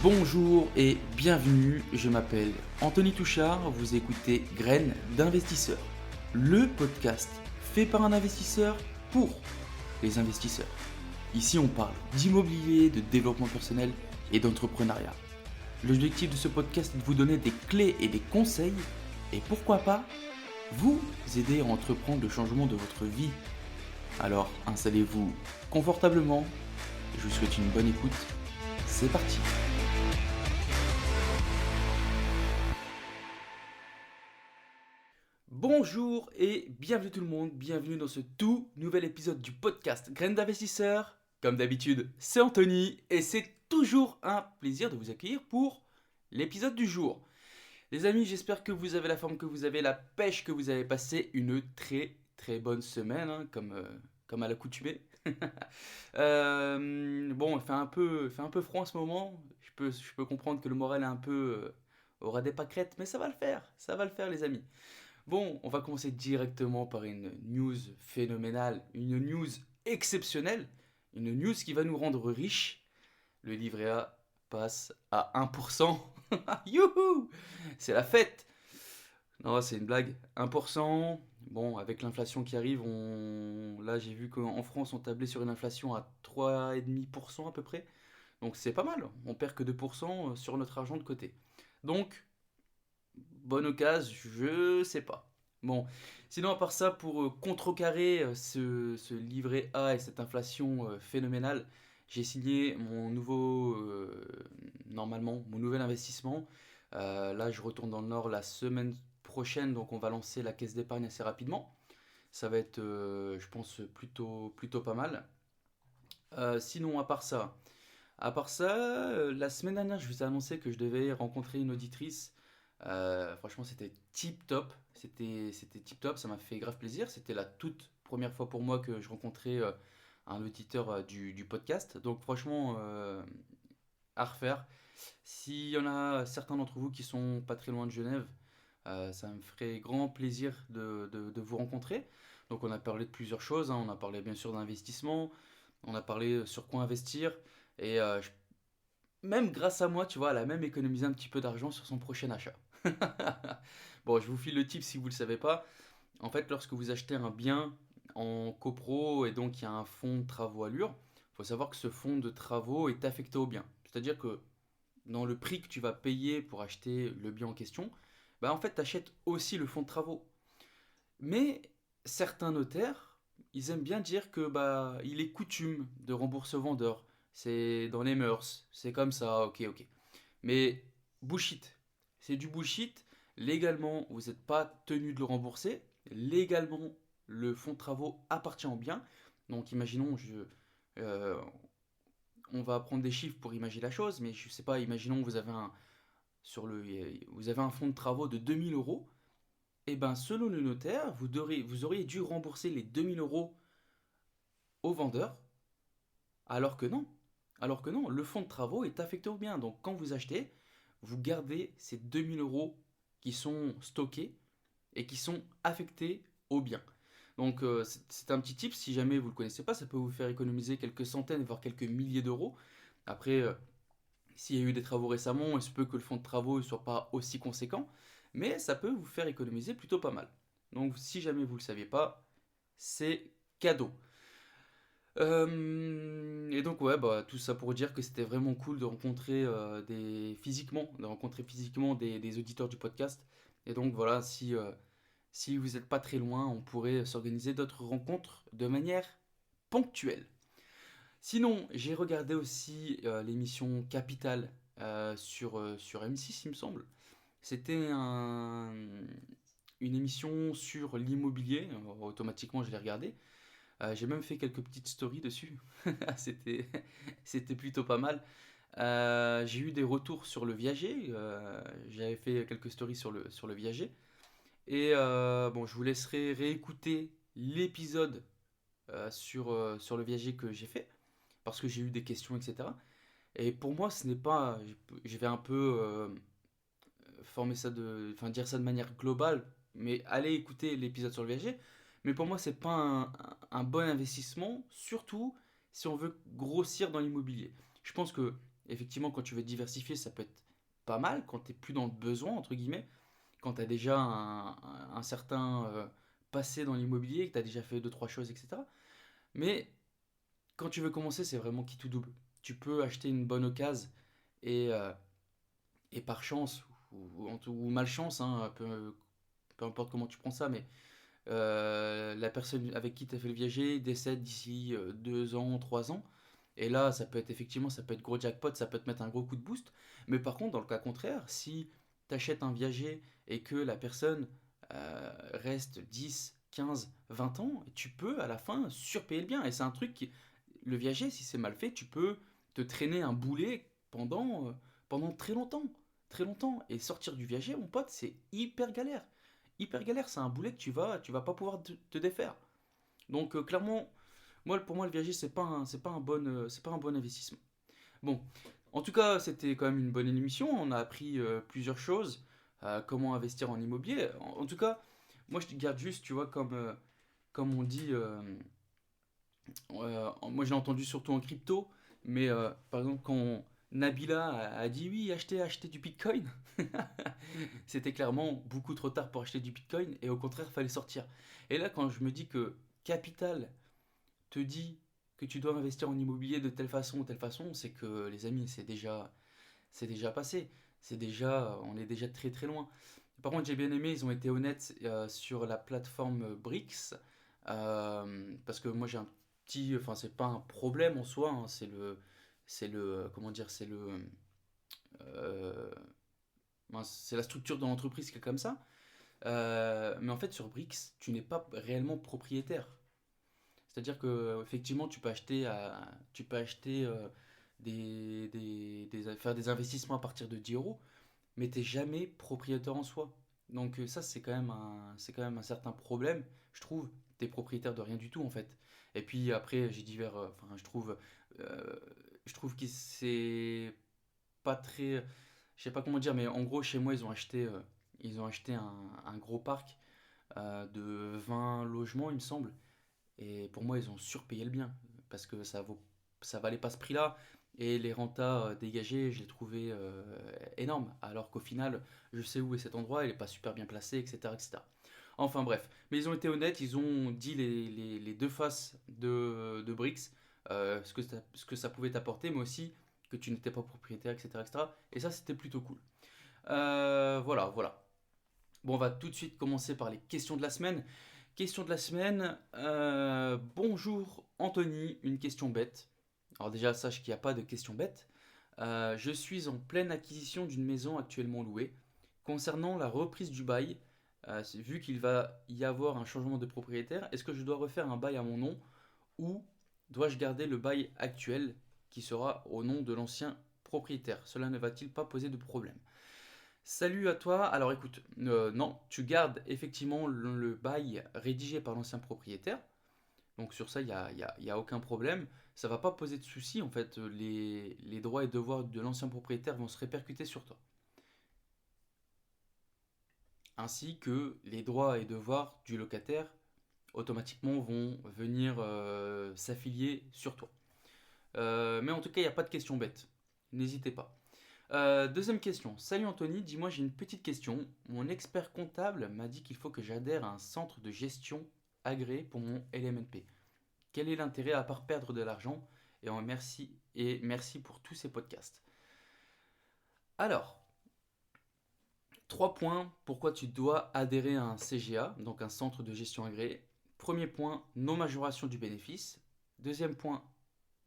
Bonjour et bienvenue, je m'appelle Anthony Touchard, vous écoutez Graines d'investisseurs, le podcast fait par un investisseur pour les investisseurs. Ici on parle d'immobilier, de développement personnel et d'entrepreneuriat. L'objectif de ce podcast est de vous donner des clés et des conseils et pourquoi pas vous aider à entreprendre le changement de votre vie. Alors installez-vous confortablement, je vous souhaite une bonne écoute, c'est parti. Bonjour et bienvenue tout le monde, bienvenue dans ce tout nouvel épisode du podcast Graines d'investisseurs. Comme d'habitude, c'est Anthony et c'est toujours un plaisir de vous accueillir pour l'épisode du jour. Les amis, j'espère que vous avez la forme, que vous avez la pêche, que vous avez passé une très bonne semaine, comme à l'accoutumée. Bon, il fait un peu froid en ce moment, je peux comprendre que le moral est un peu aura des pâquerettes, mais ça va le faire les amis. Bon, on va commencer directement par une news phénoménale, une news exceptionnelle, une news qui va nous rendre riches. Le livret A passe à 1%. Youhou! C'est la fête! Non, c'est une blague. 1%. Bon, avec l'inflation qui arrive, là j'ai vu qu'en France on tablait sur une inflation à 3,5% à peu près. Donc c'est pas mal. On perd que 2% sur notre argent de côté. Donc, bonne occasion, je sais pas. Bon, sinon à part ça, pour contrecarrer ce livret A et cette inflation phénoménale, j'ai signé normalement, mon nouvel investissement. Là, je retourne dans le Nord la semaine prochaine, donc on va lancer la caisse d'épargne assez rapidement. Ça va être, je pense, plutôt pas mal. Sinon, à part ça, la semaine dernière, je vous ai annoncé que je devais rencontrer une auditrice. Franchement, c'était tip top. C'était tip top. Ça m'a fait grave plaisir. C'était la toute première fois pour moi que je rencontrais un auditeur du podcast. Donc, franchement, à refaire. S'il y en a certains d'entre vous qui sont pas très loin de Genève, ça me ferait grand plaisir de vous rencontrer. Donc, on a parlé de plusieurs choses, hein. On a parlé bien sûr d'investissement. On a parlé sur quoi investir. Et même grâce à moi, tu vois, elle a même économisé un petit peu d'argent sur son prochain achat. Bon, je vous file le tip si vous ne le savez pas. En fait, lorsque vous achetez un bien en copro et donc il y a un fonds de travaux allure, il faut savoir que ce fonds de travaux est affecté au bien. C'est-à-dire que dans le prix que tu vas payer pour acheter le bien en question, bah en fait, tu achètes aussi le fonds de travaux. Mais certains notaires, ils aiment bien dire que bah il est coutume de rembourser au vendeur. C'est dans les mœurs, c'est comme ça, ok. Mais bullshit. C'est du bullshit. Légalement, vous n'êtes pas tenu de le rembourser. Légalement, le fonds de travaux appartient au bien. Donc imaginons, euh, on va prendre des chiffres pour imaginer la chose, mais je sais pas, imaginons que vous avez un fonds de travaux de 2000 euros. Et ben selon le notaire, vous auriez dû rembourser les 2000 € au vendeur, alors que non. Alors que non, le fonds de travaux est affecté au bien. Donc quand vous achetez, vous gardez ces 2000 € qui sont stockés et qui sont affectés au bien. Donc c'est un petit tip, si jamais vous ne le connaissez pas, ça peut vous faire économiser quelques centaines, voire quelques milliers d'euros. Après, s'il y a eu des travaux récemment, il se peut que le fonds de travaux ne soit pas aussi conséquent, mais ça peut vous faire économiser plutôt pas mal. Donc si jamais vous ne le saviez pas, c'est cadeau. Et donc ouais, bah, tout ça pour dire que c'était vraiment cool de rencontrer physiquement des auditeurs du podcast. Et donc voilà, si vous n'êtes pas très loin, on pourrait s'organiser d'autres rencontres de manière ponctuelle. Sinon, j'ai regardé aussi l'émission Capital sur M6, il me semble. C'était une émission sur l'immobilier. Automatiquement, je l'ai regardé. J'ai même fait quelques petites stories dessus. C'était, c'était plutôt pas mal. J'ai eu des retours sur le viager. J'avais fait quelques stories sur le viager. Et bon, je vous laisserai réécouter l'épisode sur le viager que j'ai fait. Parce que j'ai eu des questions, etc. Et pour moi, ce n'est pas. Je vais un peu dire ça de manière globale, mais allez écouter l'épisode sur le viager. Mais pour moi, c'est pas un bon investissement, surtout si on veut grossir dans l'immobilier. Je pense que Effectivement, quand tu veux diversifier, ça peut être pas mal quand tu n'es plus dans le besoin, entre guillemets, quand tu as déjà un certain passé dans l'immobilier, que tu as déjà fait deux, trois choses, etc. Mais quand tu veux commencer, c'est vraiment qui tout double. Tu peux acheter une bonne occasion et, euh, et par chance ou malchance, hein, peu importe comment tu prends ça, mais la personne avec qui tu as fait le viager décède d'ici 2 ans, 3 ans. Et là, ça peut être effectivement, ça peut être gros jackpot, ça peut te mettre un gros coup de boost. Mais par contre, dans le cas contraire, si tu achètes un viager et que la personne reste 10, 15, 20 ans, tu peux à la fin surpayer le bien. Et c'est un truc qui, le viager, si c'est mal fait, tu peux te traîner un boulet pendant très longtemps. Très longtemps. Et sortir du viager, mon pote, c'est hyper galère. Hyper galère, c'est un boulet que tu vas pas pouvoir te défaire. Donc clairement, pour moi, le viager, c'est pas un bon investissement. Bon, en tout cas, c'était quand même une bonne émission. On a appris plusieurs choses. Comment investir en immobilier. En tout cas, moi, je te garde juste, tu vois, comme on dit. Moi, je l'ai entendu surtout en crypto. Mais par exemple, quand Nabila a dit oui, achetez du Bitcoin, c'était clairement beaucoup trop tard pour acheter du Bitcoin. Et au contraire, il fallait sortir. Et là, quand je me dis que Capital te dit que tu dois investir en immobilier de telle façon ou telle façon, c'est que les amis, c'est déjà passé. On est déjà très très loin. Par contre, j'ai bien aimé, ils ont été honnêtes sur la plateforme Brix, parce que moi j'ai un enfin c'est pas un problème en soi, hein, comment dire, euh, c'est la structure de l'entreprise qui est comme ça. Mais en fait, sur Brix, tu n'es pas réellement propriétaire. C'est-à-dire que effectivement, tu peux acheter faire des investissements à partir de 10 euros, mais tu n'es jamais propriétaire en soi. Donc ça, c'est quand même un certain problème, je trouve. Tu es propriétaire de rien du tout, en fait. Et puis après, j'ai divers... Enfin, je trouve que c'est pas très... Je sais pas comment dire, mais en gros, chez moi, ils ont acheté un gros parc de 20 logements, il me semble. Et pour moi, ils ont surpayé le bien parce que ça valait pas ce prix-là. Et les rentas dégagés, je les trouvais énormes. Alors qu'au final, je sais où est cet endroit, il est pas super bien placé, etc., etc. Enfin bref, mais ils ont été honnêtes, ils ont dit les deux faces de Brix, ce que ça pouvait t'apporter, mais aussi que tu n'étais pas propriétaire, etc., etc. Et ça, c'était plutôt cool. Voilà, voilà. Bon, on va tout de suite commencer par les questions de la semaine. Question de la semaine. Bonjour Anthony, une question bête. Alors déjà, sache qu'il n'y a pas de question bête. Je suis en pleine acquisition d'une maison actuellement louée. Concernant la reprise du bail, vu qu'il va y avoir un changement de propriétaire, est-ce que je dois refaire un bail à mon nom ou dois-je garder le bail actuel qui sera au nom de l'ancien propriétaire? Cela ne va-t-il pas poser de problème? Salut à toi. Alors écoute, non, tu gardes effectivement le bail rédigé par l'ancien propriétaire. Donc sur ça, il y a aucun problème. Ça va pas poser de soucis. En fait, les droits et devoirs de l'ancien propriétaire vont se répercuter sur toi. Ainsi que les droits et devoirs du locataire automatiquement vont venir s'affilier sur toi. Mais en tout cas, il n'y a pas de question bête. N'hésitez pas. Deuxième question. Salut Anthony, dis-moi, j'ai une petite question. Mon expert comptable m'a dit qu'il faut que j'adhère à un centre de gestion agréé pour mon LMNP. Quel est l'intérêt à part perdre de l'argent? Et merci pour tous ces podcasts. Alors, 3 points pourquoi tu dois adhérer à un CGA, donc un centre de gestion agréé. Premier point, non-majoration du bénéfice. Deuxième point,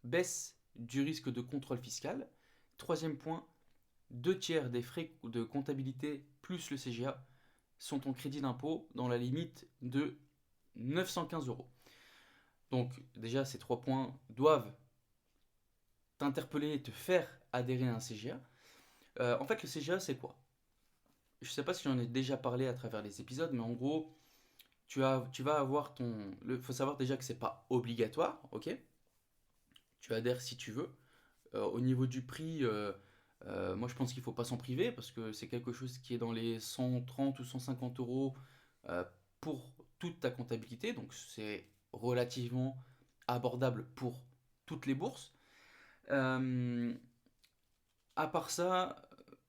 baisse du risque de contrôle fiscal. Troisième point, 2 tiers des frais de comptabilité plus le CGA sont en crédit d'impôt dans la limite de 915 euros. Donc déjà, ces 3 points doivent t'interpeller et te faire adhérer à un CGA. En fait, le CGA, c'est quoi? Je ne sais pas si j'en ai déjà parlé à travers les épisodes, mais en gros, tu vas avoir ton... Il faut savoir déjà que c'est pas obligatoire, ok? Tu adhères si tu veux. Au niveau du prix, moi je pense qu'il ne faut pas s'en priver parce que c'est quelque chose qui est dans les 130 ou 150 euros euh, pour toute ta comptabilité. Donc c'est relativement abordable pour toutes les bourses. Euh, À part ça,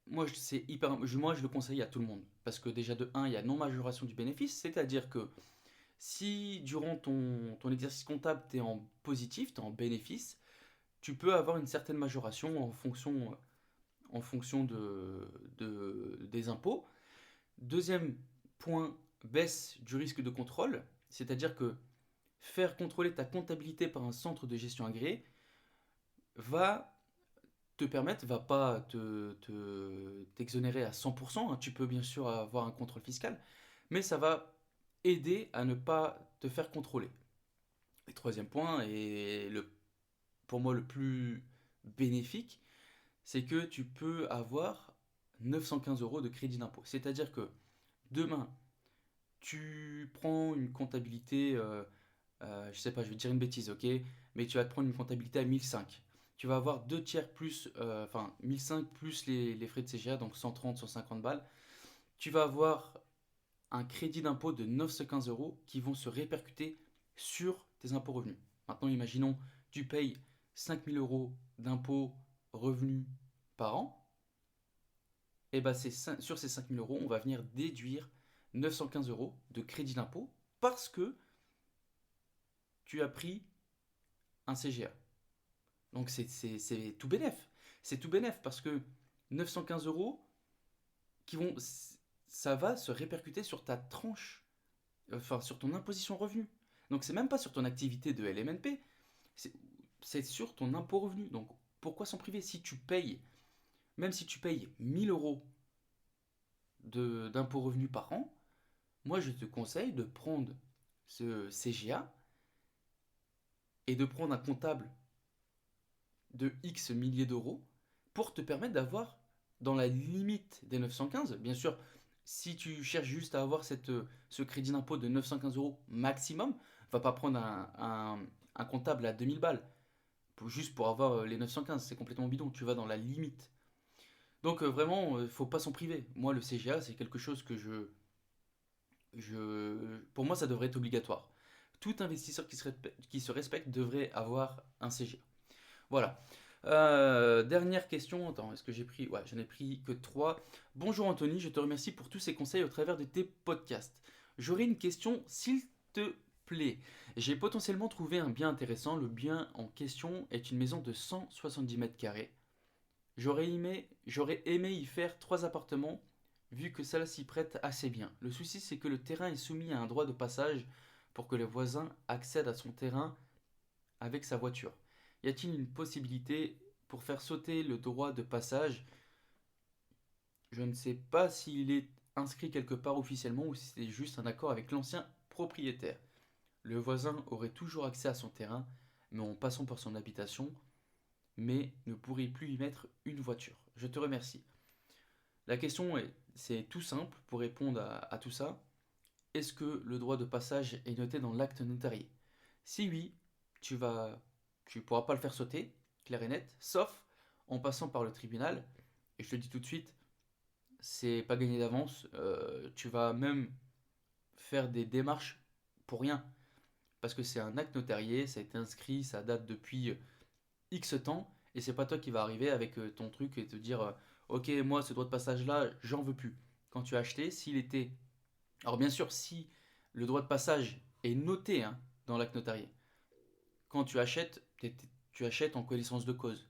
moi je le conseille à tout le monde. Parce que déjà de un, il y a non-majoration du bénéfice, c'est-à-dire que si durant ton exercice comptable, tu es en positif, tu es en bénéfice, tu peux avoir une certaine majoration en fonction des impôts. Deuxième point, baisse du risque de contrôle, c'est-à-dire que faire contrôler ta comptabilité par un centre de gestion agréé va te permettre, va pas t'exonérer à 100%, hein. Tu peux bien sûr avoir un contrôle fiscal, mais ça va aider à ne pas te faire contrôler. Et troisième point, et pour moi le plus bénéfique, c'est que tu peux avoir 915 euros de crédit d'impôt. C'est-à-dire que demain, tu prends une comptabilité, je sais pas, je vais te dire une bêtise, ok, mais tu vas te prendre une comptabilité à 1005. Tu vas avoir 2 tiers plus, enfin 1005 plus les frais de CGA, donc 130, 150 balles. Tu vas avoir un crédit d'impôt de 915 euros qui vont se répercuter sur tes impôts revenus. Maintenant, imaginons, tu payes 5000 euros d'impôts revenus par an. Et bah sur ces 5000 euros, on va venir déduire 915 euros de crédit d'impôt parce que tu as pris un CGA. Donc c'est tout bénef. C'est tout bénef parce que 915 euros qui vont, ça va se répercuter sur ta tranche, enfin sur ton imposition revenu. Donc c'est même pas sur ton activité de LMNP, c'est c'est sur ton impôt revenu. Donc pourquoi s'en priver si tu payes, même si tu payes 1000 euros d'impôt revenu par an, moi je te conseille de prendre ce CGA et de prendre un comptable de X milliers d'euros pour te permettre d'avoir dans la limite des 915. Bien sûr, si tu cherches juste à avoir ce crédit d'impôt de 915 euros maximum, va pas prendre un comptable à 2000 balles juste pour avoir les 915. C'est complètement bidon. Tu vas dans la limite. Donc vraiment, faut pas s'en priver. Moi, le CGA, c'est quelque chose que pour moi, ça devrait être obligatoire. Tout investisseur qui se respecte devrait avoir un CGA. Voilà. Dernière question. Attends, est-ce que j'ai pris... Ouais, j'en ai pris que 3. Bonjour Anthony, je te remercie pour tous ces conseils au travers de tes podcasts. J'aurais une question, s'il te plaît. J'ai potentiellement trouvé un bien intéressant. Le bien en question est une maison de 170 mètres carrés. J'aurais aimé y faire 3 appartements, vu que cela s'y prête assez bien. Le souci, c'est que le terrain est soumis à un droit de passage pour que le voisin accède à son terrain avec sa voiture. Y a-t-il une possibilité pour faire sauter le droit de passage? Je ne sais pas s'il est inscrit quelque part officiellement ou si c'est juste un accord avec l'ancien propriétaire. Le voisin aurait toujours accès à son terrain, mais en passant par son habitation, mais ne pourrait plus y mettre une voiture. Je te remercie. La question c'est tout simple pour répondre à tout ça. Est-ce que le droit de passage est noté dans l'acte notarié? Si oui, tu pourras pas le faire sauter, clair et net, sauf en passant par le tribunal. Et je te dis tout de suite, c'est pas gagné d'avance. Tu vas même faire des démarches pour rien. Parce que c'est un acte notarié, ça a été inscrit, ça date depuis X temps, et c'est pas toi qui va arriver avec ton truc et te dire ok, moi ce droit de passage là, j'en veux plus. Quand tu as acheté, s'il était. Alors bien sûr, si le droit de passage est noté, hein, dans l'acte notarié, quand tu achètes, tu achètes en connaissance de cause.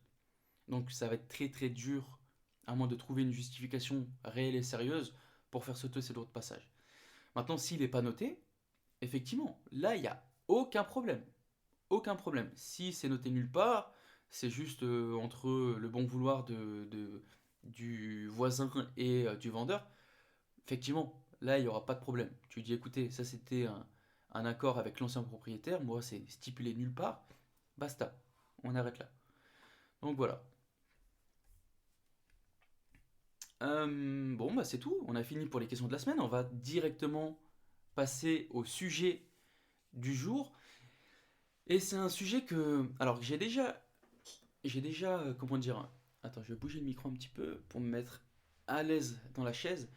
Donc ça va être très très dur, à moins de trouver une justification réelle et sérieuse pour faire sauter ces droits de passage. Maintenant, s'il n'est pas noté, effectivement, là, il n'y a aucun problème. Aucun problème. Si c'est noté nulle part, c'est juste entre le bon vouloir du voisin et du vendeur. Effectivement, là, il n'y aura pas de problème. Tu dis, écoutez, ça c'était un accord avec l'ancien propriétaire, moi c'est stipulé nulle part, basta, on arrête là. Donc voilà. Bon, bah c'est tout, on a fini pour les questions de la semaine, on va directement passer au sujet du jour. Et c'est un sujet que... Alors j'ai déjà, comment dire... Attends, je vais bouger le micro un petit peu pour me mettre à l'aise dans la chaise.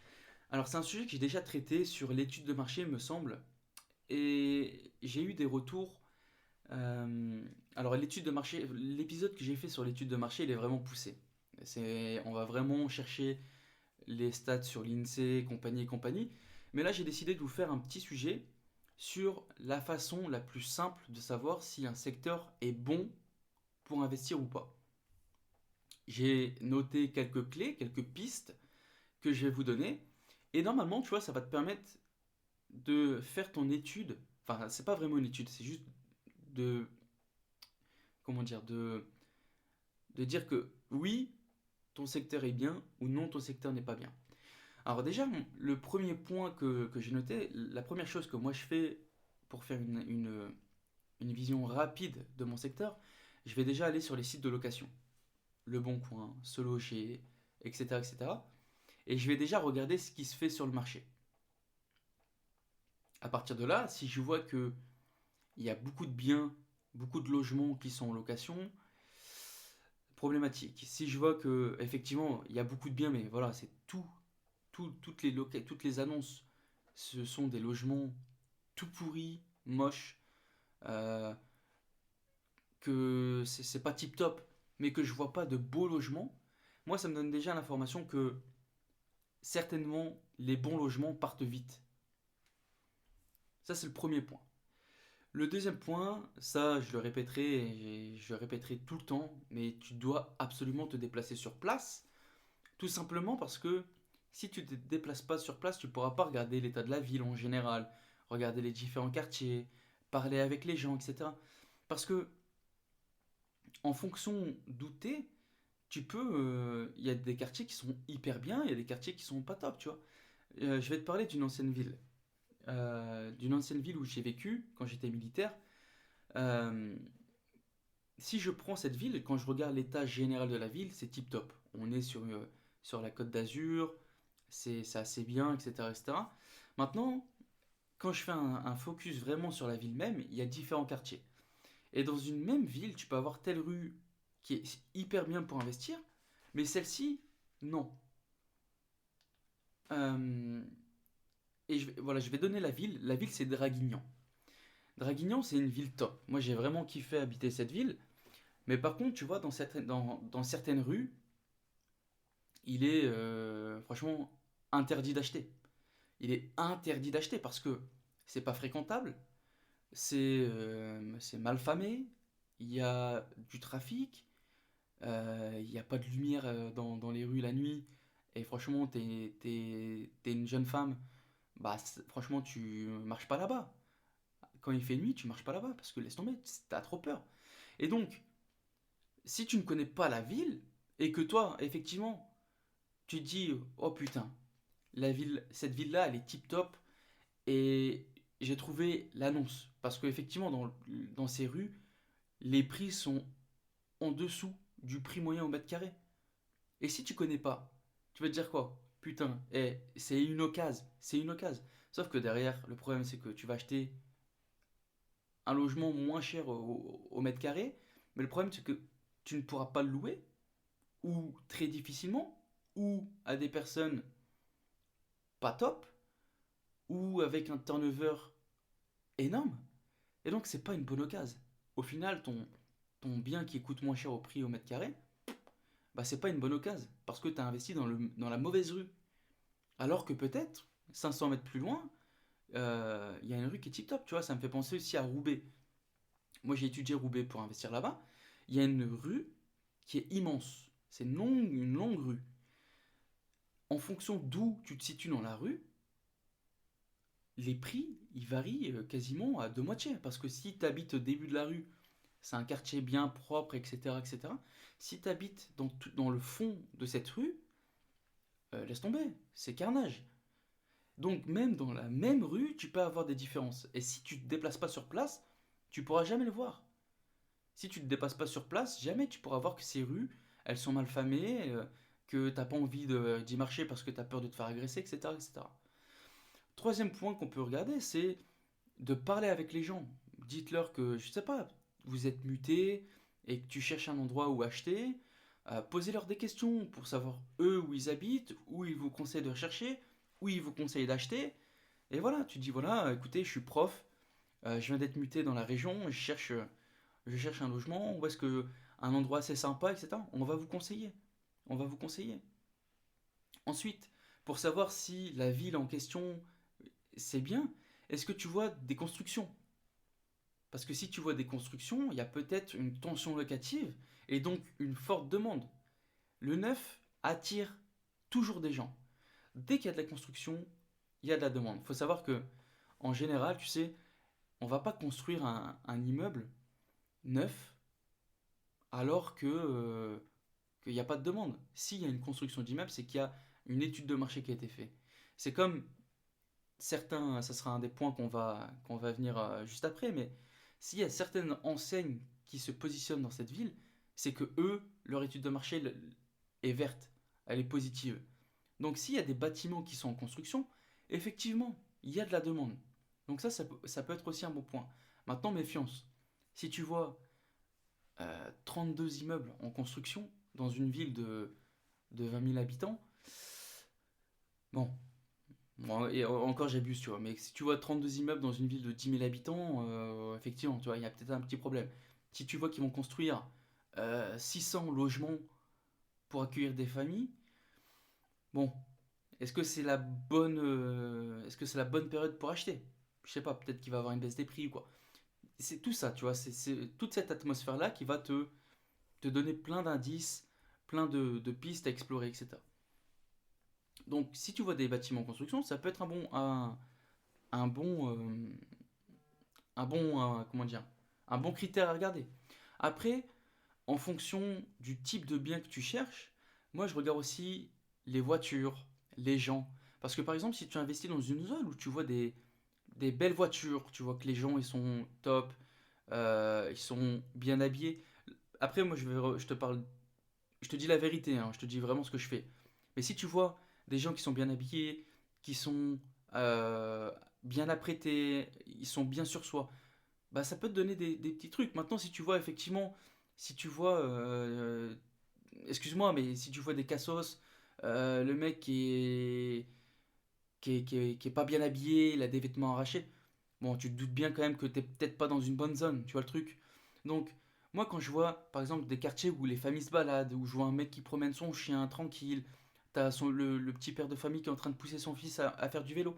Alors c'est un sujet que j'ai déjà traité sur l'étude de marché, me semble. Et j'ai eu des retours. Alors l'étude de marché, l'épisode que j'ai fait sur l'étude de marché, il est vraiment poussé. On va vraiment chercher les stats sur l'INSEE, compagnie et compagnie. Mais là, j'ai décidé de vous faire un petit sujet sur la façon la plus simple de savoir si un secteur est bon pour investir ou pas. J'ai noté quelques clés, quelques pistes que je vais vous donner. Et normalement, tu vois, ça va te permettre de faire ton étude. Enfin, c'est pas vraiment une étude, c'est juste de. Comment dire de dire que oui, ton secteur est bien ou non, ton secteur n'est pas bien. Alors, déjà, le premier point que j'ai noté, la première chose que moi je fais pour faire une vision rapide de mon secteur, je vais déjà aller sur les sites de location. Le Bon Coin, Se Loger, etc., etc. Et cetera. Et je vais déjà regarder ce qui se fait sur le marché. À partir de là, si je vois que il y a beaucoup de biens, beaucoup de logements qui sont en location, problématique. Si je vois que effectivement il y a beaucoup de biens, mais voilà, c'est toutes les annonces, ce sont des logements tout pourris, moches, euh, que c'est pas tip top, mais que je vois pas de beaux logements, moi ça me donne déjà l'information que certainement les bons logements partent vite. Ça c'est le premier point. Le deuxième point, ça je le répéterai et je le répéterai tout le temps, mais tu dois absolument te déplacer sur place, tout simplement parce que si tu ne te déplaces pas sur place, tu ne pourras pas regarder l'état de la ville en général, regarder les différents quartiers, parler avec les gens, etc. Parce que en fonction d'où t'es, tu peux. Il y a des quartiers qui sont hyper bien, il y a des quartiers qui sont pas top, tu vois. Je vais te parler d'une ancienne ville. D'une ancienne ville où j'ai vécu quand j'étais militaire. Euh, Si je prends cette ville, quand je regarde l'état général de la ville, c'est tip top. On est sur la côte d'Azur, c'est assez bien, etc., etc. Maintenant, quand je fais un focus vraiment sur la ville même, il y a différents quartiers. Et dans une même ville, tu peux avoir telle rue qui est hyper bien pour investir, mais celle-ci, non. Euh, et voilà, je vais donner la ville. La ville, c'est Draguignan. Draguignan, c'est une ville top. Moi, j'ai vraiment kiffé habiter cette ville. Mais par contre, tu vois, dans certaines rues, il est franchement interdit d'acheter. Il est interdit d'acheter parce que c'est pas fréquentable, c'est mal famé, il y a du trafic, il n'y a pas de lumière dans les rues la nuit, et franchement, t'es une jeune femme, bah franchement, tu marches pas là-bas. Quand il fait nuit, tu marches pas là-bas parce que laisse tomber, t'as trop peur. Et donc, si tu ne connais pas la ville, et que toi, effectivement, tu te dis, oh putain, cette ville-là, elle est tip top, et j'ai trouvé l'annonce. Parce qu'effectivement, dans ces rues, les prix sont en dessous du prix moyen au mètre carré. Et si tu connais pas, tu vas te dire quoi? Putain, c'est une occasion, c'est une occasion. Sauf que derrière, le problème c'est que tu vas acheter un logement moins cher au mètre carré, mais le problème c'est que tu ne pourras pas le louer, ou très difficilement, ou à des personnes pas top, ou avec un turnover énorme. Et donc c'est pas une bonne occasion. Au final, ton bien qui coûte moins cher au prix au mètre carré, bah c'est pas une bonne occasion parce que tu as investi dans la mauvaise rue. Alors que peut-être 500 mètres plus loin, il y a une rue qui est tip top, tu vois. Ça me fait penser aussi à Roubaix. Moi j'ai étudié Roubaix pour investir là-bas. Il y a une rue qui est immense. C'est une longue rue. En fonction d'où tu te situes dans la rue, les prix ils varient quasiment à deux moitiés. Parce que si tu habites au début de la rue, c'est un quartier bien propre, etc., etc. Si tu habites dans le fond de cette rue, laisse tomber, c'est carnage. Donc même dans la même rue, tu peux avoir des différences. Et si tu ne te déplaces pas sur place, tu pourras jamais le voir. Si tu ne te déplaces pas sur place, jamais tu pourras voir que ces rues, elles sont mal famées, que tu n'as pas envie d'y marcher parce que tu as peur de te faire agresser, etc., etc. Troisième point qu'on peut regarder, c'est de parler avec les gens. Dites-leur que, je sais pas, vous êtes muté et que tu cherches un endroit où acheter. Posez-leur des questions pour savoir eux où ils habitent, où ils vous conseillent de rechercher, où ils vous conseillent d'acheter. Et voilà, tu dis voilà, écoutez, je suis prof, je viens d'être muté dans la région, je cherche un logement, où est-ce que un endroit assez sympa, etc. On va vous conseiller. on va vous conseiller. Ensuite, pour savoir si la ville en question, c'est bien, est-ce que tu vois des constructions? Parce que si tu vois des constructions, il y a peut-être une tension locative et donc une forte demande. Le neuf attire toujours des gens. Dès qu'il y a de la construction, il y a de la demande. Il faut savoir que, en général, tu sais, on va pas construire un immeuble neuf alors qu'il n'y a pas de demande. S'il y a une construction d'immeuble, c'est qu'il y a une étude de marché qui a été faite. C'est comme certains, ça sera un des points qu'on va venir juste après, mais s'il y a certaines enseignes qui se positionnent dans cette ville, c'est que eux, leur étude de marché est verte, elle est positive. Donc s'il y a des bâtiments qui sont en construction, effectivement, il y a de la demande. Donc ça peut être aussi un bon point. Maintenant, méfiance. Si tu vois 32 immeubles en construction dans une ville de 20 000 habitants, bon, bon, et encore j'abuse, tu vois, mais si tu vois 32 immeubles dans une ville de 10 000 habitants, effectivement, tu vois, il y a peut-être un petit problème. Si tu vois qu'ils vont construire 600 logements pour accueillir des familles, bon, est-ce que c'est la bonne période pour acheter? Je sais pas, peut-être qu'il va y avoir une baisse des prix ou quoi. C'est tout ça, tu vois, c'est toute cette atmosphère-là qui va te donner plein d'indices, plein de pistes à explorer, etc. Donc, si tu vois des bâtiments en construction, ça peut être un bon, comment dire, un bon critère à regarder. Après, en fonction du type de bien que tu cherches, moi je regarde aussi les voitures, les gens. Parce que par exemple, si tu investis dans une zone où tu vois des belles voitures, tu vois que les gens ils sont top, ils sont bien habillés. Après, moi je te parle, je te dis la vérité, hein, je te dis vraiment ce que je fais. Mais si tu vois des gens qui sont bien habillés, qui sont euh, bien apprêtés, ils sont bien sur soi, bah ça peut te donner des petits trucs. Maintenant, si tu vois effectivement, si tu vois, excuse-moi, mais si tu vois des cassos, le mec qui est pas bien habillé, il a des vêtements arrachés, bon, tu te doutes bien quand même que t'es peut-être pas dans une bonne zone, tu vois le truc. Donc, moi, quand je vois, par exemple, des quartiers où les familles se baladent, où je vois un mec qui promène son chien tranquille, t'as le petit père de famille qui est en train de pousser son fils à faire du vélo,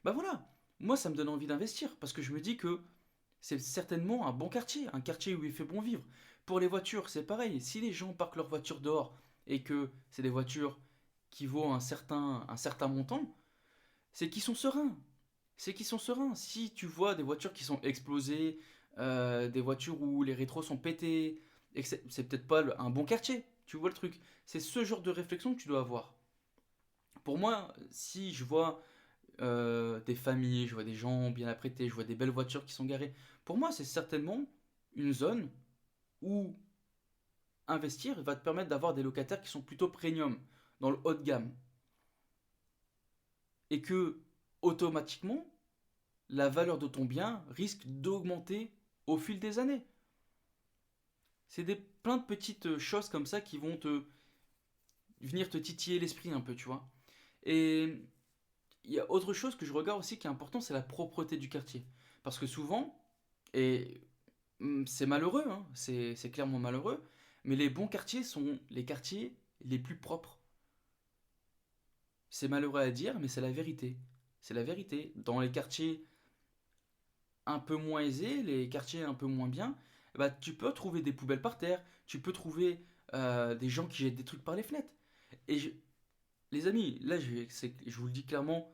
bah voilà, moi, ça me donne envie d'investir, parce que je me dis que c'est certainement un bon quartier, un quartier où il fait bon vivre. Pour les voitures, c'est pareil. Si les gens parquent leurs voitures dehors et que c'est des voitures qui vaut un certain montant, c'est qu'ils sont sereins. C'est qu'ils sont sereins. Si tu vois des voitures qui sont explosées, des voitures où les rétros sont pétés, et que c'est peut-être pas un bon quartier, tu vois le truc. C'est ce genre de réflexion que tu dois avoir. Pour moi, si je vois des familles, je vois des gens bien apprêtés, je vois des belles voitures qui sont garées. Pour moi, c'est certainement une zone où investir va te permettre d'avoir des locataires qui sont plutôt premium, dans le haut de gamme. Et que, automatiquement, la valeur de ton bien risque d'augmenter au fil des années. C'est plein de petites choses comme ça qui vont venir te titiller l'esprit un peu, tu vois. Et il y a autre chose que je regarde aussi qui est important, c'est la propreté du quartier. Parce que souvent, et c'est malheureux, hein, c'est clairement malheureux, mais les bons quartiers sont les quartiers les plus propres. C'est malheureux à dire, mais c'est la vérité. C'est la vérité. Dans les quartiers un peu moins aisés, les quartiers un peu moins bien, bah, tu peux trouver des poubelles par terre, tu peux trouver des gens qui jettent des trucs par les fenêtres. Et les amis, là je vous le dis clairement,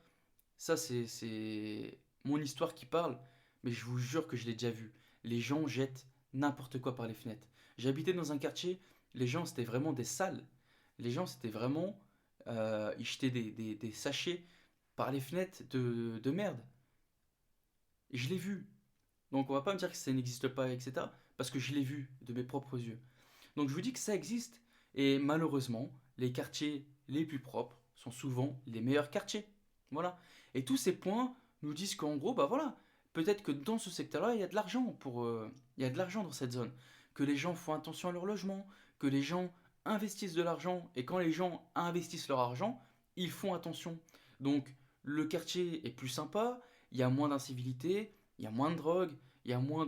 ça c'est mon histoire qui parle, mais je vous jure que je l'ai déjà vu. Les gens jettent n'importe quoi par les fenêtres. J'habitais dans un quartier, les gens c'était vraiment des salles. Les gens c'était vraiment... ils jetaient des sachets par les fenêtres de merde. Et je l'ai vu. Donc on va pas me dire que ça n'existe pas, etc. Parce que je l'ai vu de mes propres yeux. Donc je vous dis que ça existe. Et malheureusement, les quartiers les plus propres sont souvent les meilleurs quartiers. Voilà. Et tous ces points nous disent qu'en gros, bah voilà, peut-être que dans ce secteur-là, il y a de l'argent il y a de l'argent dans cette zone. Que les gens font attention à leur logement, que les gens investissent de l'argent. Et quand les gens investissent leur argent, ils font attention. Donc le quartier est plus sympa, il y a moins d'incivilité, il y a moins de drogue, il y a moins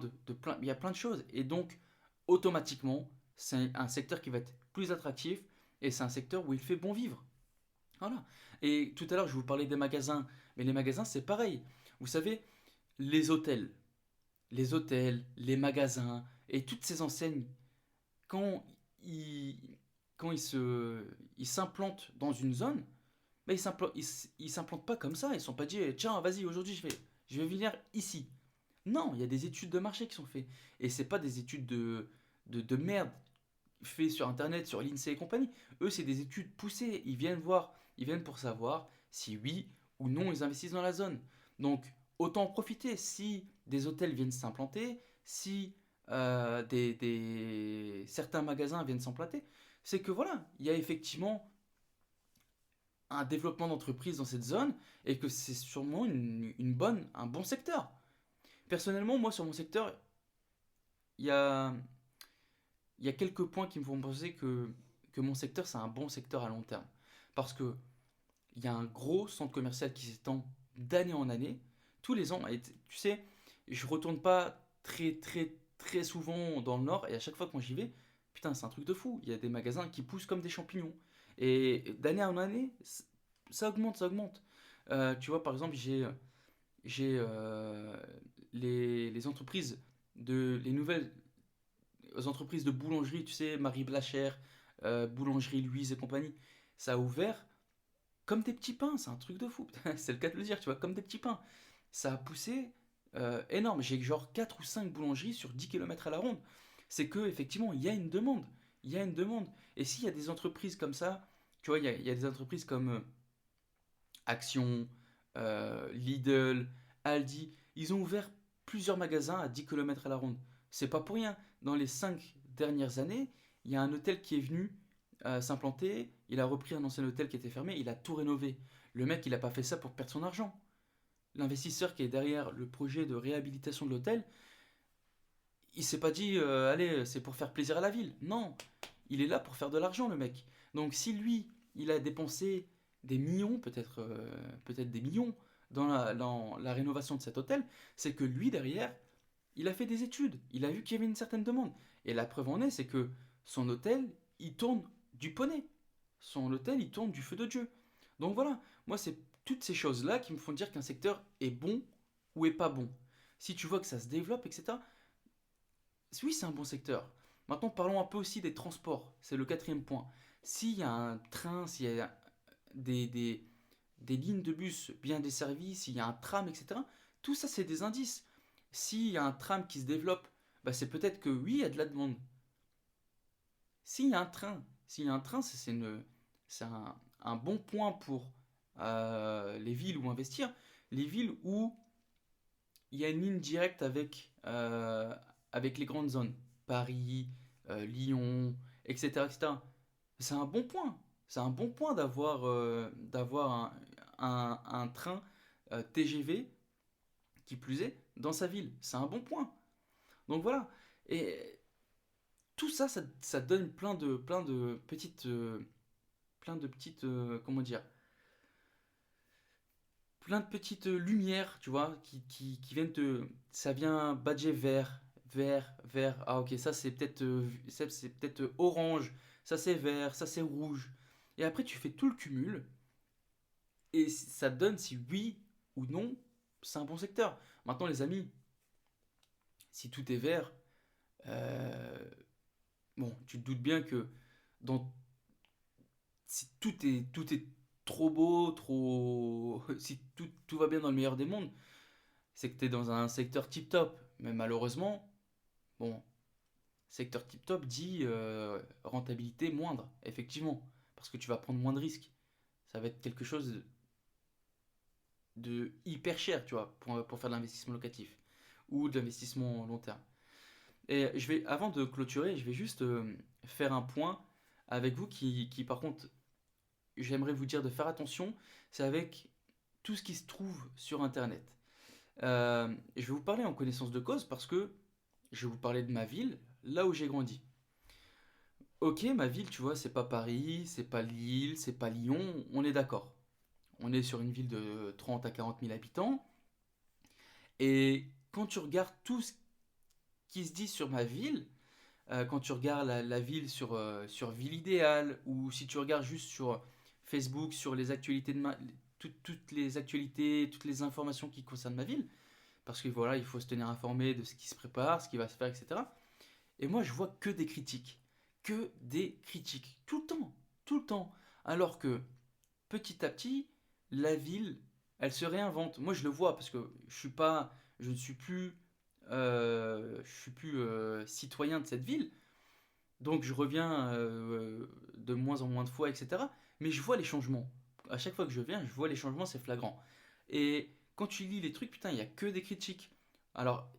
il y a plein de choses. Et donc, automatiquement, c'est un secteur qui va être plus attractif Et c'est un secteur où il fait bon vivre. Voilà. Et tout à l'heure, je vous parlais des magasins. Mais les magasins, c'est pareil. Vous savez, les hôtels, les magasins et toutes ces enseignes, quand ils, ils s'implantent dans une zone, ben ils s'implantent pas comme ça. Ils sont pas dit, tiens, vas-y, aujourd'hui, je vais venir ici. Non, il y a des études de marché qui sont faites. Et c'est pas des études de merde faites sur Internet, sur l'INSEE et compagnie. Eux, c'est des études poussées. Ils viennent voir, ils viennent pour savoir si oui ou non ils investissent dans la zone. Donc, autant en profiter. Si des hôtels viennent s'implanter, si certains magasins viennent s'implanter, c'est que voilà, il y a effectivement un développement d'entreprise dans cette zone et que c'est sûrement un bon secteur. Personnellement, moi, sur mon secteur, il y a, il y a quelques points qui me font penser que mon secteur, c'est un bon secteur à long terme. Parce que il y a un gros centre commercial qui s'étend d'année en année, tous les ans. Et tu sais, je retourne pas très souvent dans le nord, et à chaque fois quand j'y vais, putain, c'est un truc de fou. Il y a des magasins qui poussent comme des champignons. Et d'année en année, ça augmente, ça augmente. Tu vois, par exemple, j'ai les entreprises les nouvelles entreprises de boulangerie, tu sais, Marie Blachère, Boulangerie Louise et compagnie. Ça a ouvert comme des petits pains, c'est un truc de fou. C'est le cas de le dire, tu vois, comme des petits pains. Ça a poussé énorme. J'ai genre 4 ou 5 boulangeries sur 10 kilomètres à la ronde. C'est que effectivement, il y a une demande. Il y a une demande. Et s'il y a des entreprises comme ça, tu vois, il y a des entreprises comme Action, Lidl, Aldi, ils ont ouvert plusieurs magasins à 10 kilomètres à la ronde. C'est pas pour rien. Dans les 5 dernières années, il y a un hôtel qui est venu s'implanter, il a repris un ancien hôtel qui était fermé, il a tout rénové. Le mec, il a pas fait ça pour perdre son argent. L'investisseur qui est derrière le projet de réhabilitation de l'hôtel, il s'est pas dit allez, c'est pour faire plaisir à la ville. Non, il est là pour faire de l'argent, le mec. Donc si lui, il a dépensé des millions, peut-être des millions, dans la rénovation de cet hôtel, c'est que lui, derrière, il a fait des études, il a vu qu'il y avait une certaine demande. Et la preuve en est, c'est que son hôtel, il tourne du poney. Son hôtel, il tourne du feu de Dieu. Donc voilà, moi, c'est toutes ces choses-là qui me font dire qu'un secteur est bon ou est pas bon. Si tu vois que ça se développe, etc., oui, c'est un bon secteur. Maintenant, parlons un peu aussi des transports. C'est le quatrième point. S'il y a un train, s'il y a des, des lignes de bus bien desservies, s'il y a un tram, etc., tout ça, c'est des indices. S'il y a un tram qui se développe, bah, c'est peut-être que oui, il y a de la demande. S'il y a un train, c'est un bon point pour les villes où investir. Les villes où il y a une ligne directe avec les grandes zones. Paris, Lyon, etc., etc. C'est un bon point. C'est un bon point d'avoir un train TGV, qui plus est, dans sa ville. C'est un bon point. Donc voilà. Et tout ça, ça donne plein de petites, comment dire, plein de petites lumières, tu vois, qui viennent ça vient badger vert, vert, vert. Ah ok, ça c'est peut-être orange, ça c'est vert, ça c'est rouge. Et après tu fais tout le cumul et ça te donne si oui ou non c'est un bon secteur. Maintenant les amis, si tout est vert, euh, bon, tu te doutes bien que dans si tout est trop beau, trop si tout va bien dans le meilleur des mondes, c'est que tu es dans un secteur tip top. Mais malheureusement, bon, secteur tip top dit rentabilité moindre, effectivement, parce que tu vas prendre moins de risques. Ça va être quelque chose de hyper cher, tu vois, pour faire de l'investissement locatif ou de l'investissement long terme. Et avant de clôturer, je vais juste faire un point avec vous par contre, j'aimerais vous dire de faire attention, c'est avec tout ce qui se trouve sur Internet. Je vais vous parler en connaissance de cause parce que je vais vous parler de ma ville, là où j'ai grandi. Ok, ma ville, tu vois, c'est pas Paris, c'est pas Lille, c'est pas Lyon, on est d'accord. On est sur une ville de 30 à 40 000 habitants. Et quand tu regardes tout ce qui se dit sur ma ville, quand tu regardes la ville sur Ville Idéale, ou si tu regardes juste sur Facebook, sur les actualités toutes les actualités, toutes les informations qui concernent ma ville, parce que voilà, il faut se tenir informé de ce qui se prépare, ce qui va se faire, etc. Et moi, je vois que des critiques, tout le temps. Alors que petit à petit, la ville, elle se réinvente. Moi, je le vois parce que je ne suis plus, citoyen de cette ville, donc je reviens de moins en moins de fois, etc. Mais je vois les changements. À chaque fois que je viens, je vois les changements, c'est flagrant. Et quand tu lis les trucs, putain, il y a que des critiques. Alors,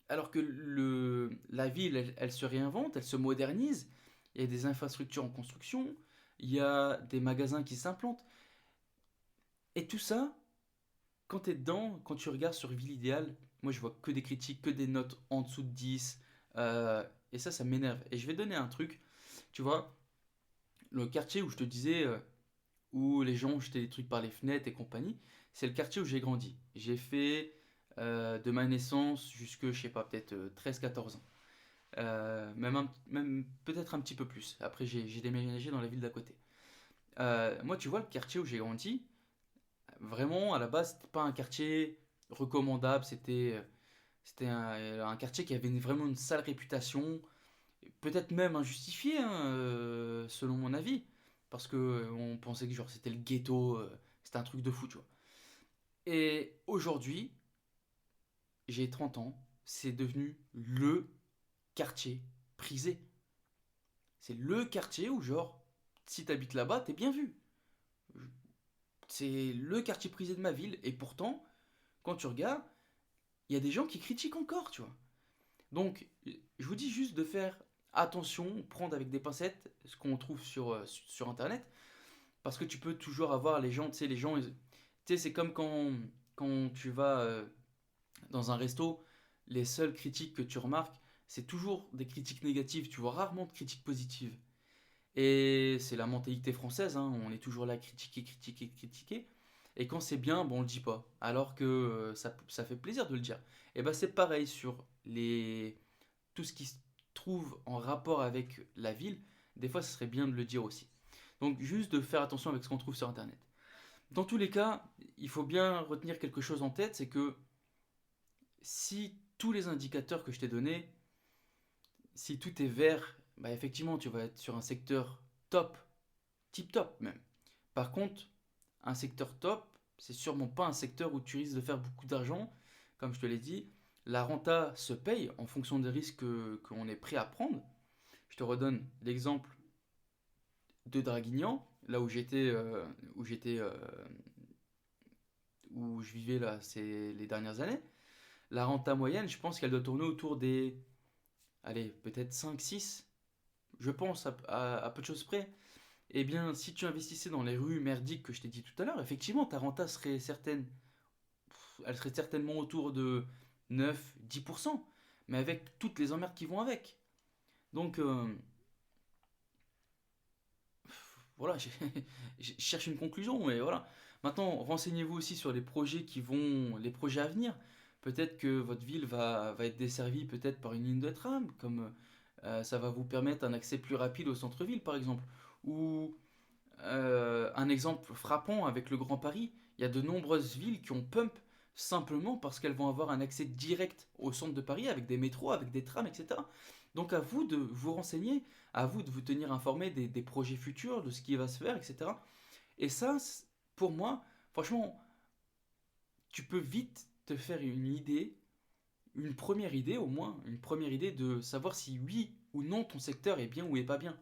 alors que la ville, elle se réinvente, elle se modernise. Il y a des infrastructures en construction, il y a des magasins qui s'implantent. Et tout ça, quand tu es dedans, quand tu regardes sur Ville Idéale, moi je vois que des critiques, que des notes en dessous de 10. Et ça m'énerve. Et je vais donner un truc. Tu vois, le quartier où je te disais, où les gens jetaient des trucs par les fenêtres et compagnie, c'est le quartier où j'ai grandi. J'ai fait de ma naissance jusque, je sais pas, peut-être 13-14 ans. Même peut-être un petit peu plus. Après, j'ai déménagé dans la ville d'à côté. Moi, tu vois, le quartier où j'ai grandi, vraiment, à la base, c'était pas un quartier recommandable. C'était un quartier qui avait vraiment une sale réputation, peut-être même injustifiée, hein, selon mon avis. Parce que on pensait que genre, c'était le ghetto, c'était un truc de fou, tu vois. Et aujourd'hui, j'ai 30 ans, c'est devenu le quartier prisé. C'est le quartier où, genre, si t'habites là-bas, t'es bien vu. C'est le quartier prisé de ma ville, et pourtant, quand tu regardes, il y a des gens qui critiquent encore, tu vois. Donc, je vous dis juste de faire attention, prendre avec des pincettes ce qu'on trouve sur Internet, parce que tu peux toujours avoir les gens, tu sais, tu sais, c'est comme quand tu vas dans un resto, les seules critiques que tu remarques, c'est toujours des critiques négatives, tu vois rarement de critiques positives. Et c'est la mentalité française, hein, on est toujours là à critiquer, critiquer, critiquer. Et quand c'est bien, bon, on le dit pas. Alors que ça fait plaisir de le dire. Et ben c'est pareil sur tout ce qui se trouve en rapport avec la ville. Des fois, ce serait bien de le dire aussi. Donc juste de faire attention avec ce qu'on trouve sur Internet. Dans tous les cas, il faut bien retenir quelque chose en tête, c'est que si tous les indicateurs que je t'ai donnés, si tout est vert, bah effectivement, tu vas être sur un secteur top, tip top même. Par contre, un secteur top, c'est sûrement pas un secteur où tu risques de faire beaucoup d'argent. Comme je te l'ai dit, la renta se paye en fonction des risques qu'on est prêt à prendre. Je te redonne l'exemple de Draguignan, là où j'étais, où je vivais là, c'est les dernières années. La renta moyenne, je pense qu'elle doit tourner autour des, allez, peut-être 5-6, je pense, à peu de choses près. Eh bien, si tu investissais dans les rues merdiques que je t'ai dit tout à l'heure, effectivement, ta renta serait certaine, elle serait certainement autour de 9-10%, mais avec toutes les emmerdes qui vont avec. Donc, voilà, je cherche une conclusion, mais voilà. Maintenant, renseignez-vous aussi sur les projets à venir. Peut-être que votre ville va être desservie peut-être par une ligne de tram, comme ça va vous permettre un accès plus rapide au centre-ville, par exemple. Ou un exemple frappant avec le Grand Paris, il y a de nombreuses villes qui ont pump simplement parce qu'elles vont avoir un accès direct au centre de Paris avec des métros, avec des trams, etc. Donc à vous de vous renseigner, à vous de vous tenir informé des projets futurs, de ce qui va se faire, etc. Et ça, pour moi, franchement, tu peux vite te faire une idée, une première idée au moins, une première idée de savoir si oui ou non ton secteur est bien ou est pas bien.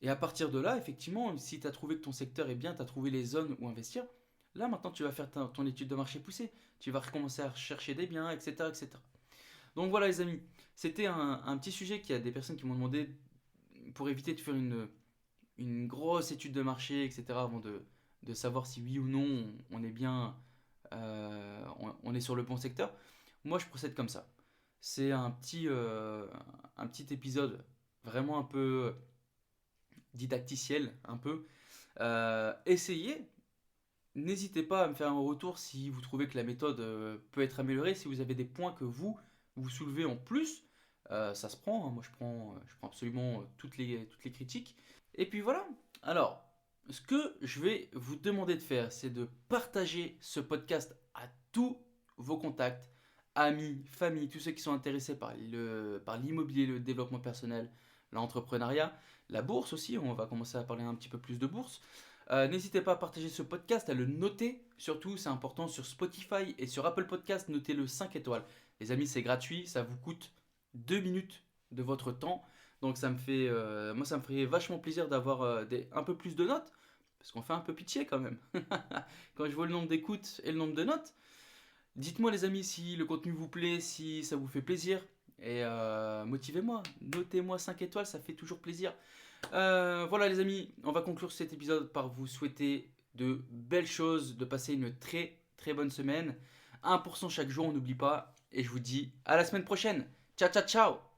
Et à partir de là, effectivement, si tu as trouvé que ton secteur est bien, tu as trouvé les zones où investir, là maintenant tu vas faire ton étude de marché poussée. Tu vas recommencer à chercher des biens, etc. etc. Donc voilà les amis, c'était un petit sujet qu'il y a des personnes qui m'ont demandé pour éviter de faire une grosse étude de marché, etc. avant de savoir si oui ou non on est bien, on est sur le bon secteur. Moi je procède comme ça. C'est un petit épisode vraiment un peu didacticiel, un peu. Essayez. N'hésitez pas à me faire un retour si vous trouvez que la méthode peut être améliorée, si vous avez des points que vous soulevez en plus. Ça se prend, hein. Moi je prends absolument toutes les critiques. Et puis voilà. Alors, ce que je vais vous demander de faire, c'est de partager ce podcast à tous vos contacts, amis, famille, tous ceux qui sont intéressés par l'immobilier, le développement personnel, l'entrepreneuriat, la bourse aussi. On va commencer à parler un petit peu plus de bourse. N'hésitez pas à partager ce podcast, à le noter. Surtout, c'est important sur Spotify et sur Apple Podcast, notez-le 5 étoiles. Les amis, c'est gratuit, ça vous coûte 2 minutes de votre temps. Donc moi, ça me ferait vachement plaisir d'avoir un peu plus de notes, parce qu'on fait un peu pitié quand même. Quand je vois le nombre d'écoutes et le nombre de notes, dites-moi les amis si le contenu vous plaît, si ça vous fait plaisir. Et motivez-moi, notez-moi 5 étoiles, ça fait toujours plaisir. Voilà les amis, on va conclure cet épisode par vous souhaiter de belles choses, de passer une très très bonne semaine. 1% chaque jour, on n'oublie pas. Et je vous dis à la semaine prochaine. Ciao ciao ciao.